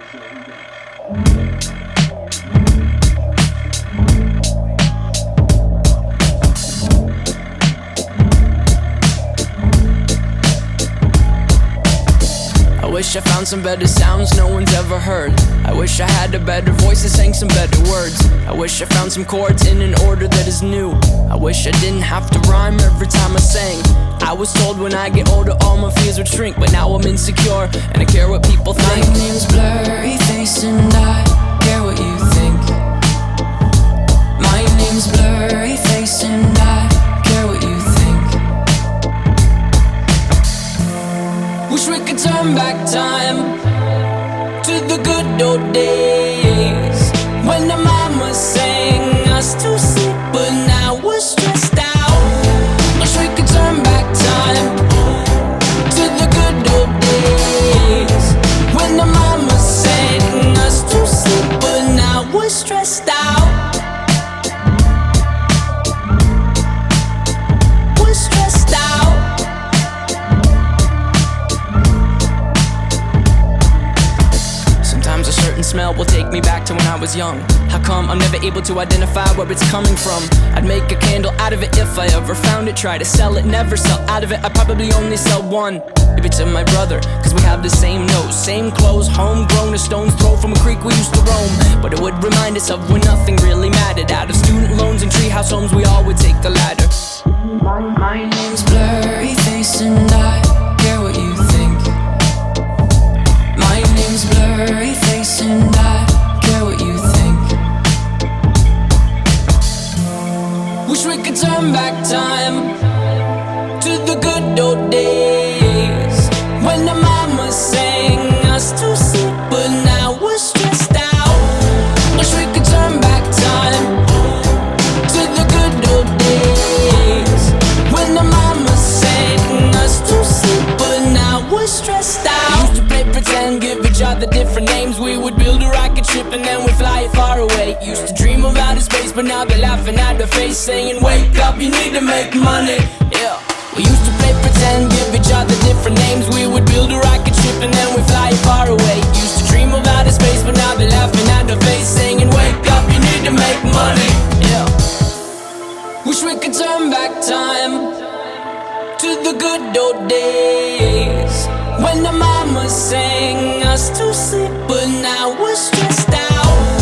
I wish I found some better sounds no one's ever heard. I wish I had a better voice and sang some better words. I wish I found some chords in an order that is new. I wish I didn't have to rhyme every time I sang. I was told when I get older all my fears would shrink, but now I'm insecure and I care what people think. My name's Blurry Face and I care what you think. My name's Blurry Face and I care what you think. Wish we could turn back time to the good old days when the mama sang us to sleep, but now we're stressed out. Wish we could turn back time to the good old days when the mama sang us to sleep, but now we're stressed out. We're stressed out. Sometimes a certain smell will take me back to when I was young. How come I'm never able to identify where it's coming from? I'd make a candle out of it if I ever found it. Try to sell it, never sell out of it. I'd probably only sell one. Maybe to my brother, cause we have the same nose, same clothes, homegrown, a stone's throw from a creek we used to roam. But it would remind us of when nothing really mattered. Out of student loans and treehouse homes, we all would take the ladder. My name's Blurry Face and I care what you think. My name's Blurry Face and I care what you think. Wish we could turn back time to the good old days when the mama sang us to sleep, but now we're stressed out. Wish we could turn back time to the good old days when the mama sang us to sleep, but now we're stressed out. Used to play pretend, give each other different names. We would build a rocket ship and then we'd fly it far away. Used to dream of outer space, but now they're laughing at the face, saying wake up, you need to make money. Yeah. We used to play pretend, give each other different names. We would build a rocket ship and then we'd fly it far away. Used to dream of outer space, but now they're laughing at the face, saying wake up, you need to make money. Yeah. Wish we could turn back time to the good old days when the mama sang us to sleep, but now we're stressed out.